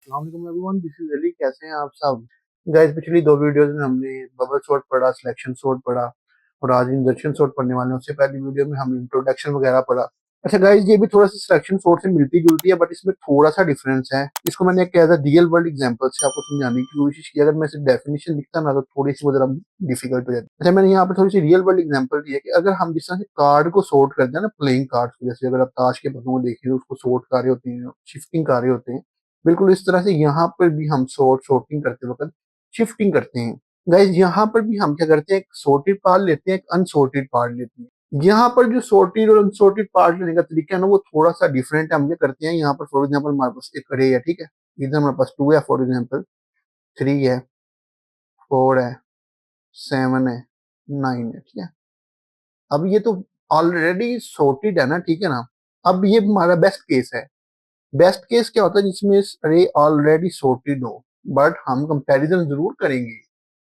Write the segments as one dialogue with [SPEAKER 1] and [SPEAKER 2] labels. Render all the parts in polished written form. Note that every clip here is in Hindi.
[SPEAKER 1] अस्सलाम एवरीवन, दिस इज अली। कैसे हैं आप सब गाइस? पिछली दो वीडियोस में हमने बबल सॉर्ट पढ़ा, सिलेक्शन सॉर्ट पढ़ा और आज इंजर्शन सॉर्ट पढ़ने वाले हैं। उससे पहली वीडियो में हमने इंट्रोडक्शन वगैरह पढ़ा। अच्छा गाइस, ये भी थोड़ा सा सिलेक्शन सॉर्ट से मिलती जुलती है, बट इसमें थोड़ा सा डिफरेंस है। इसको मैंने एक एज रियल वर्ल्ड एग्जांपल से आपको समझाने की कोशिश की। अगर मैं सिर्फ डेफिनेशन लिखता ना तो थोड़ी सी वो जरा डिफिकल्ट हो जाती। अच्छा, मैंने यहाँ पर थोड़ी सी रियल वर्ल्ड एग्जांपल दी है कि अगर हम जिस तरह से कार्ड को सॉर्ट करते हैं ना, प्लेइंग कार्ड, जैसे अगर आप ताश के पत्तों को देखिए तो उसको सॉर्ट कर रहे होते हैं, शिफ्टिंग कर रहे होते हैं, बिल्कुल इस तरह से यहाँ पर भी हम सॉर्टिंग करते वक्त शिफ्टिंग करते हैं। गाइज, यहाँ पर भी हम क्या करते हैं, एक सॉर्टेड पार्ट लेते हैं, एक अनसॉर्टेड पार्ट लेते हैं। यहाँ पर जो सॉर्टेड और अनसॉर्टेड पार्ट लेने का तरीका है ना, वो थोड़ा सा डिफरेंट है। हम क्या करते हैं, यहाँ पर फॉर एग्जाम्पल हमारे पास एक अरे है, ठीक है। इधर हमारे पास 2 है, फॉर एग्जाम्पल 3 है, 4 है, 7 है, 9 है, ठीक है। अब ये तो ऑलरेडी सॉर्टेड है ना, ठीक है ना। अब ये हमारा बेस्ट केस है। बेस्ट केस क्या होता है, जिसमें अरे ऑलरेडी सॉर्टेड हो, बट हम कंपैरिजन जरूर करेंगे।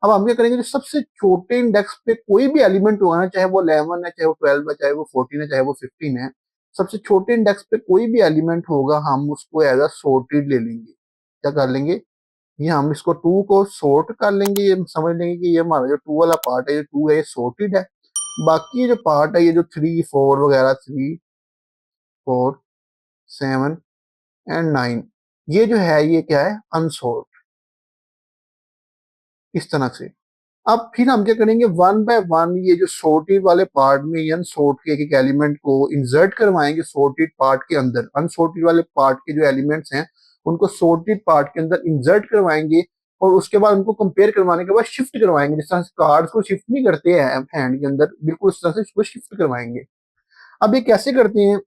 [SPEAKER 1] अब हम क्या करेंगे, जो सबसे छोटे इंडेक्स पे कोई भी एलिमेंट होगा ना, चाहे वो 11 है, चाहे वो 12 है, चाहे वो 14 है, चाहे वो 15 है, सबसे छोटे इंडेक्स पे कोई भी एलिमेंट होगा, हम उसको एज अ सॉर्टेड ले लेंगे। क्या कर लेंगे, ये हम इसको 2 को सॉर्ट कर लेंगे। ये समझ लेंगे कि ये हमारा जो 2 वाला पार्ट है, ये 2 है, ये सॉर्टेड है। बाकी जो पार्ट है, ये जो 3 4 वगैरह, 3 4 7 एंड 9, ये जो है ये क्या है, अनसॉर्ट। इस तरह से अब फिर हम क्या करेंगे, वन बाय वन ये जो सॉर्टेड वाले पार्ट में अनसॉर्ट के एक एलिमेंट को इंसर्ट करवाएंगे सॉर्टेड पार्ट के अंदर। अनसॉर्टेड वाले पार्ट के जो एलिमेंट्स हैं उनको सॉर्टेड पार्ट के अंदर इंसर्ट करवाएंगे और उसके बाद उनको कंपेयर करवाने के बाद शिफ्ट करवाएंगे। जिस तरह से कार्ड्स को शिफ्ट नहीं करते हैं हैंड के अंदर, बिल्कुल उस तरह से इसको शिफ्ट करवाएंगे। अब ये कैसे करते हैं,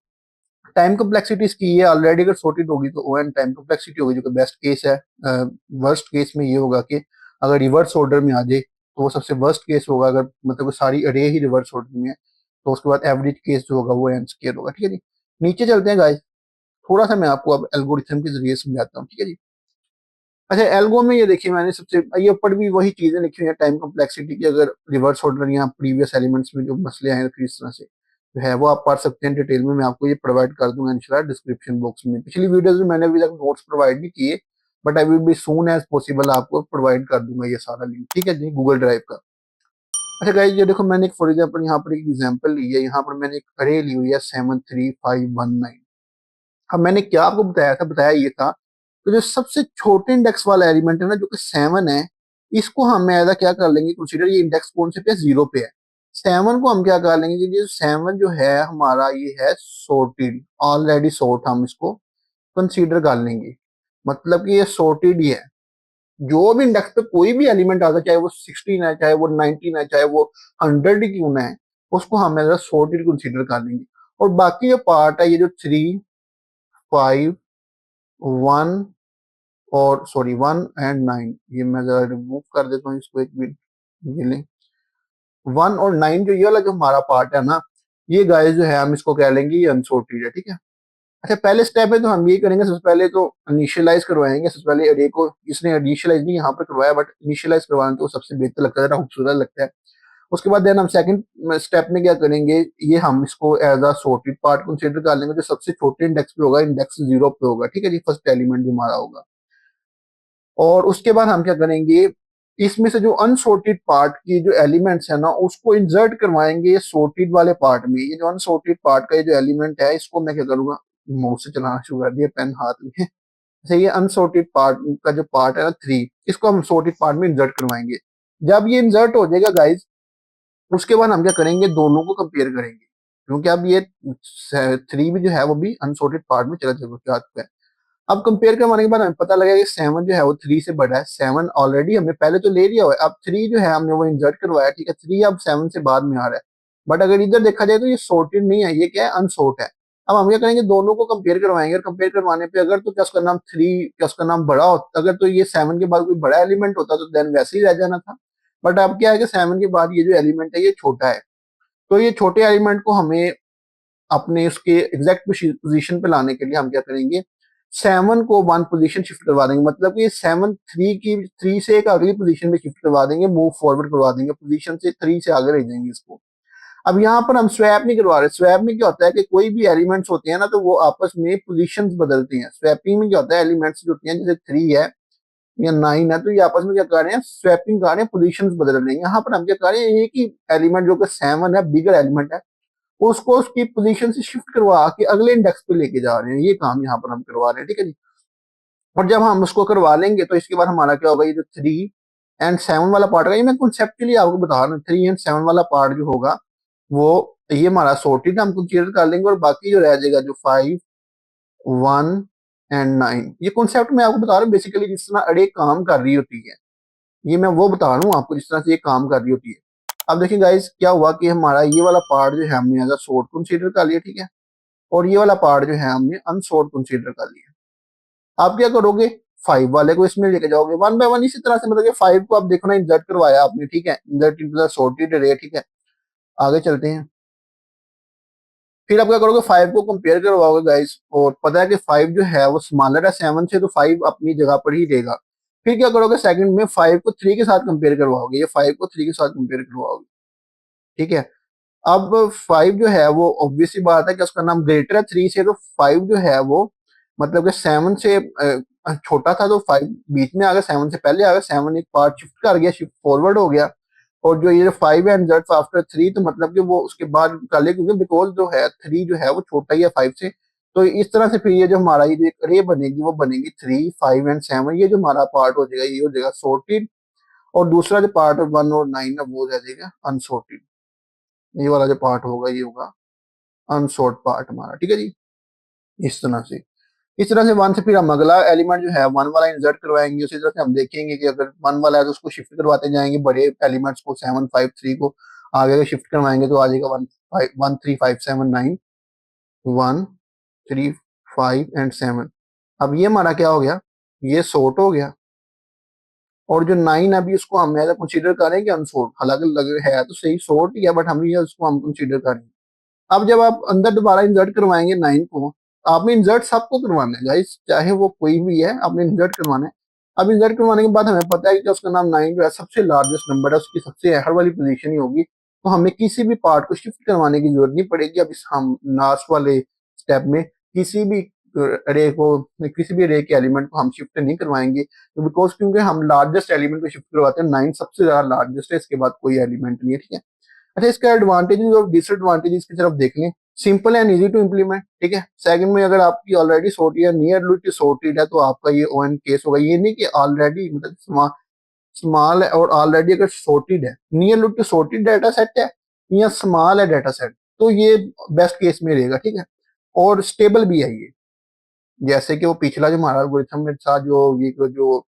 [SPEAKER 1] टाइम कम्प्लेक्सिटी इसकी है ऑलरेडी। अगर सॉर्टेड होगी तो ओ एन टाइम कम्प्लेक्सिटी होगी, जो कि बेस्ट केस है। वर्स्ट केस में ये होगा कि अगर रिवर्स ऑर्डर में आ जाए तो वो सबसे वर्स्ट केस होगा। अगर मतलब सारी अरे ही रिवर्स ऑर्डर में है तो उसके बाद एवरेज केस जो होगा वो एन स्केयर होगा, ठीक है जी। नीचे चलते हैं गाइस, थोड़ा सा मैं आपको अब एल्गोरिथम के जरिए समझाता हूँ, ठीक है जी। अच्छा, एल्गो में ये देखिए, मैंने सबसे ये ऊपर भी वही चीजें लिखी हुई है टाइम कम्प्लेक्सिटी की। अगर रिवर्स ऑर्डर या प्रीवियस एलिमेंट्स में जो मसले आए तो इस तरह से जो है वो आप पढ़ सकते हैं डिटेल में। मैं आपको ये प्रोवाइड कर दूंगा इंशाल्लाह डिस्क्रिप्शन बॉक्स में। पिछली वीडियोस में मैंने अभी तक नोट्स प्रोवाइड नहीं किए, but I will be soon as possible आपको प्रोवाइड कर दूंगा ये सारा लिंक, ठीक है जी, गूगल ड्राइव का। अच्छा गाइस, ये देखो, मैंने एक फॉर एग्जाम्पल यहाँ पर एक एग्जाम्पल ली है। यहाँ पर मैंने एक अरे ली हुई है 73519। अब मैंने क्या आपको बताया था, बताया ये था, तो जो सबसे छोटे इंडेक्स वाला एलिमेंट है ना, जो कि 7 है, इसको हम ऐसा क्या कर लेंगे, कंसीडर ये इंडेक्स कौन से पे है, 0 पे है। 7 को हम क्या कर लेंगे कि ये 7 जो है हमारा, ये है सॉर्टेड, ऑलरेडी सॉर्ट, हम इसको कंसीडर कर लेंगे। मतलब कि ये सॉर्टेड ही है। जो भी इंडेक्स पे कोई भी एलिमेंट आता है, चाहे वो 16 है, चाहे वो 19 है, चाहे वो 100 ही क्यों ना है, उसको हम एज सॉर्टेड कंसीडर कर लेंगे। और बाकी जो पार्ट है, ये जो 3 5 1 और सॉरी 1 एंड 9, ये मैं जरा रिमूव कर देता हूँ इसको, एक मिनट। ये ले 1 और 9, जो ये वाला जो हमारा पार्ट है ना, ये गाइस जो है हम इसको कह लेंगे ये अनसॉर्टेड है, ठीक है। अच्छा, पहले स्टेप है तो हम ये करेंगे, सबसे पहले तो इनिशियलाइज करवाएंगे। सबसे पहले अरे को, इसने इनिशियलाइज नहीं यहाँ पर करवाया, बट इनिशियलाइज करवाना तो सबसे बेहतर लगता है, खूबसूरत लगता है। उसके बाद देन हम सेकंड स्टेप में क्या करेंगे, ये हम इसको as a sorted part consider कर लेंगे। जो सबसे छोटे इंडेक्स पे होगा, इंडेक्स 0 पे होगा, ठीक है जी, फर्स्ट एलिमेंट जो हमारा होगा। और उसके बाद हम क्या करेंगे, इसमें से जो अनसॉर्टेड पार्ट की जो एलिमेंट्स है ना, उसको इंसर्ट करवाएंगे सॉर्टेड वाले पार्ट में। ये जो अनसॉर्टेड पार्ट का ये जो एलिमेंट है, इसको मैं क्या करूंगा, माउस से चलाना शुरू कर दिया, पेन हाथ में। जैसे ये अनसॉर्टेड पार्ट का जो पार्ट है ना 3, इसको हम सॉर्टेड पार्ट में इंसर्ट करवाएंगे। जब ये इंसर्ट हो जाएगा गाइज, उसके बाद हम क्या करेंगे, दोनों को कंपेयर करेंगे, क्योंकि अब ये 3 भी जो है वो भी अनसॉर्टेड पार्ट में चला चुका है। अब कंपेयर करवाने के बाद हमें पता लगा कि 7 जो है वो 3 से बड़ा है। 7 ऑलरेडी हमने पहले तो ले लिया हुआ है, अब 3 जो है हमने वो इंसर्ट करवाया, ठीक है। 3 अब 7 से बाद में आ रहा है, बट अगर इधर देखा जाए तो ये सॉर्टेड नहीं है, ये क्या है, अनसॉर्ट है। अब हम क्या करेंगे, दोनों को कंपेयर करवाएंगे, और कंपेयर करवाने पे अगर तो क्या उसका नाम 3, क्या उसका नाम बड़ा होता, अगर तो ये 7 के बाद कोई बड़ा एलिमेंट होता तो देन वैसे ही रह जाना था। बट अब क्या है कि 7 के बाद ये जो एलिमेंट है ये छोटा है, तो ये छोटे एलिमेंट को हमें अपने उसके एग्जैक्ट पोजीशन पे लाने के लिए हम क्या करेंगे, 7 को 1 पोजीशन शिफ्ट करवा देंगे। मतलब कि 7 3 से एक अगली पोजीशन में शिफ्ट करवा देंगे, मूव फॉरवर्ड करवा देंगे, पोजीशन से 3 से आगे रह जाएंगे इसको। अब यहाँ पर हम स्वैप नहीं करवा रहे। स्वैप में क्या होता है कि कोई भी एलिमेंट्स होते हैं ना तो वो आपस में पोजीशंस बदलते हैं। स्वैपिंग में क्या होता है, एलिमेंट्स जो होती हैं जैसे 3 है या 9 है, तो ये आपस में क्या कर रहे हैं, स्वैपिंग कर रहे हैं, पोजीशंस बदल रहे हैं। यहाँ पर हम क्या कर रहे हैं, एक ही एलिमेंट जो कि 7 है, बिगर एलिमेंट है, उसको उसकी पोजीशन से शिफ्ट करवा के अगले इंडेक्स पे लेके जा रहे हैं। ये काम यहाँ पर हम करवा रहे हैं, ठीक है जी। और जब हम उसको करवा लेंगे तो इसके बाद हमारा क्या होगा, ये जो 3 और 7 वाला पार्ट है, ये मैं कॉन्सेप्चुअली आपको बता रहा हूँ। 3 और 7 वाला पार्ट जो होगा वो ये हमारा सॉर्टेड हम कंसीडर कर लेंगे, और बाकी जो रह जाएगा जो 5, 1 एंड 9, ये कॉन्सेप्ट मैं आपको बता रहा हूँ बेसिकली जिस तरह अरे काम कर रही होती है। ये मैं वो बता रहा हूँ आपको जिस तरह से ये काम कर रही होती है। अब देखिए गाइस क्या हुआ कि हमारा ये वाला पार्ट जो है हमने एज अ सॉर्ट कंसीडर कर लिया, ठीक है, और ये वाला पार्ट जो है हमने अनसॉर्ट कंसीडर कर लिया। आप क्या करोगे, 5 वाले को इसमें लेके जाओगे 1 बाय 1 इसी तरह से, मतलब 5 को आप देखो ना, इंसर्ट करवाया आपने, ठीक है, इंसर्ट इनटू द सॉर्टेड अरे, ठीक है। आगे चलते हैं, फिर आप क्या करोगे, 5 को कंपेयर करवाओगे गाइस, और पता है कि 5 जो है वो स्मॉलर है 7 से, तो 5 अपनी जगह पर ही रहेगा। फिर क्या करोगे, सेकंड में 5 को 3 के साथ कंपेयर करवाओगे, ये 5 को 3 के साथ कंपेयर करवाओगे, ठीक है। अब 5 जो है वो ऑब्वियस सी बात है कि उसका नाम ग्रेटर है 3 से, तो 5 जो है वो मतलब कि 7 से छोटा था, तो 5 बीच में आ गया, 7 से पहले आ गया, 7 एक पार्ट शिफ्ट कर गया, शिफ्ट फॉरवर्ड हो गया। और जो ये 5 है एंड आफ्टर 3, तो मतलब कि वो उसके बाद कर ले, क्योंकि बिकॉज जो है 3 जो है वो छोटा ही है 5 से। तो इस तरह से फिर ये जो हमारा ये जो रे बनेगी वो बनेगी 3, 5 एंड 7, ये जो हमारा पार्ट हो जाएगा ये हो जाएगा सॉर्टेड, और दूसरा जो पार्ट 1 और 9 है वो रह जाएगा अनसॉर्टेड। ये वाला जो पार्ट होगा ये होगा अनसॉर्ट पार्ट हमारा, ठीक है जी। इस तरह से, इस तरह से 1 से फिर हम अगला एलिमेंट जो है 1 वाला इंसर्ट करवाएंगे। उसी तरह से हम देखेंगे कि अगर 1 वाला है तो उसको शिफ्ट करवाते जाएंगे, बड़े एलिमेंट्स को 7, 5, 3 को आगे शिफ्ट करवाएंगे, तो आ जाएगा 1, 3, 5, 7, 9, 1, 3, 5 एंड 7। अब ये हमारा क्या हो गया, ये सॉर्ट हो गया। और जो 9 अभी उसको हम ऐसा कंसीडर करेंगे अनसॉर्ट, हालांकि लग है तो सही सॉर्ट ही है, बट हम ये उसको हम कंसीडर करेंगे। अब जब आप अंदर दोबारा इंसर्ट करवाएंगे 9 को, आपने इंसर्ट सबको करवाना है गाइस, चाहे वो कोई भी है, आपने इंसर्ट करवाना है। अब इंसर्ट करवाने के बाद हमें पता है कि उसका नाम 9 जो है सबसे लार्जेस्ट नंबर है, उसकी सबसे अहर वाली पोजीशन ही होगी, तो हमें किसी भी पार्ट को शिफ्ट करवाने की जरूरत नहीं पड़ेगी। अब इस हम लास्ट वाले स्टेप में किसी भी अरे को, किसी भी अरे के एलिमेंट को हम शिफ्ट नहीं करवाएंगे, तो बिकॉज क्योंकि हम लार्जेस्ट एलिमेंट को शिफ्ट करवाते हैं, 9 सबसे ज्यादा लार्जेस्ट है, इसके बाद कोई एलिमेंट नहीं है, ठीक है। अच्छा, इसका एडवांटेजेस और डिसएडवांटेजेस की तरफ देख लें। Simple and easy to implement, ठीक है। सेकंड में अगर आपकी ऑलरेडी सॉर्टेड है, नियरली टू सॉर्टेड है, तो आपका ये ओएन केस होगा। ये नहीं कि ऑलरेडी मतलब स्मॉल है और ऑलरेडी अगर सॉर्टेड है, nearly to sorted data set है या स्मॉल है डाटा सेट, तो ये बेस्ट केस में रहेगा, ठीक है। और स्टेबल भी है ये, जैसे कि वो पिछला जो हमारा एल्गोरिथम में था, जो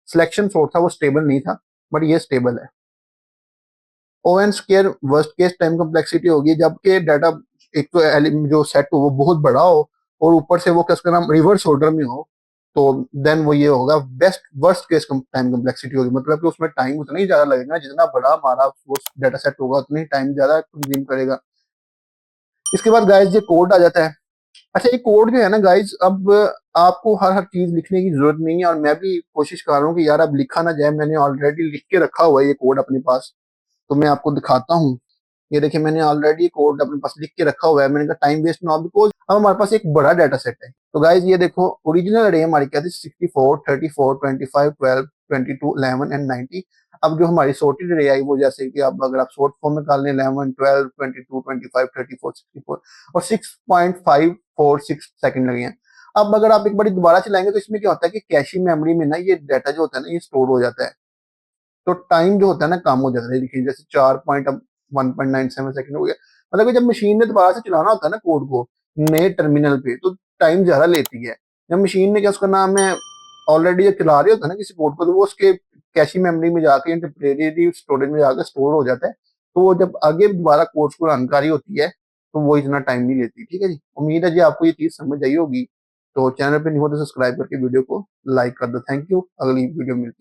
[SPEAKER 1] सिलेक्शन सॉर्ट था वो स्टेबल नहीं था, बट ये स्टेबल है। On square worst case time complexity होगी, जबकि डाटा एक तो जो सेट हो वो बहुत बड़ा हो, और ऊपर से वो उसका नाम रिवर्स ऑर्डर में हो, तो देन वो ये होगा best worst case time complexity होगी, मतलब कि उसमें टाइम उतना ही ज्यादा लगेगा, जितना बड़ा हमारा वो डाटा सेट होगा उतना ही टाइम ज्यादा कंज्यूम करेगा। इसके बाद गाइस ये कोड आ जाता है। अच्छा, ये कोड जो है ना गाइस, अब आपको हर हर चीज लिखने की जरूरत नहीं है, और मैं भी कोशिश कर रहा हूँ कि यार अब लिखा ना जाए। मैंने ऑलरेडी लिख के रखा हुआ है ये कोड अपने पास, तो मैं आपको दिखाता हूँ। ये देखिए, मैंने ऑलरेडी कोड अपने पास लिख के रखा हुआ है। मैंने कहा टाइम वेस्ट ना हो, बिकॉज अब हमारे पास एक बड़ा डाटा सेट है। तो गाइज ये देखो, ओरिजिनल अरे हमारी क्या थी, 64, 34, 25, 12, 22, 11 एंड 90। अब जो हमारी सॉर्टेड अरे आई वो जैसे कि अब अगर आप शॉर्ट फॉर्म में कर लें 11, 12, 22, 25, 34, 64 और 6.546 सेकंड लगे हैं। अब अगर आप एक बार दोबारा चलाएंगे तो इसमें क्या होता है कि कैशी मेमोरी में ना ये डाटा जो होता है ना ये स्टोर हो जाता है, तो टाइम जो होता है ना कम हो जाता है। देखिए जैसे 4.1.97 सेकंड हो गया, मतलब कि जब मशीन ने दोबारा से चलाना होता है ना कोड को नए टर्मिनल पे, तो टाइम ज्यादा लेती है। जब मशीन ने क्या उसका नाम है ऑलरेडी जब चला रही होता है ना किसी कोड को, तो वो उसके कैशी मेमोरी में जाके या टेम्परेरी स्टोरेज में जाकर स्टोर हो जाता है। तो वो जब आगे दोबारा कोड्स को रन करी होती है तो वो इतना टाइम नहीं लेती, ठीक है जी। उम्मीद है जी आपको ये चीज समझ आई होगी। तो चैनल पे नहीं हो तो सब्सक्राइब करके वीडियो को लाइक कर दो। थैंक यू, अगली वीडियो मिलती है।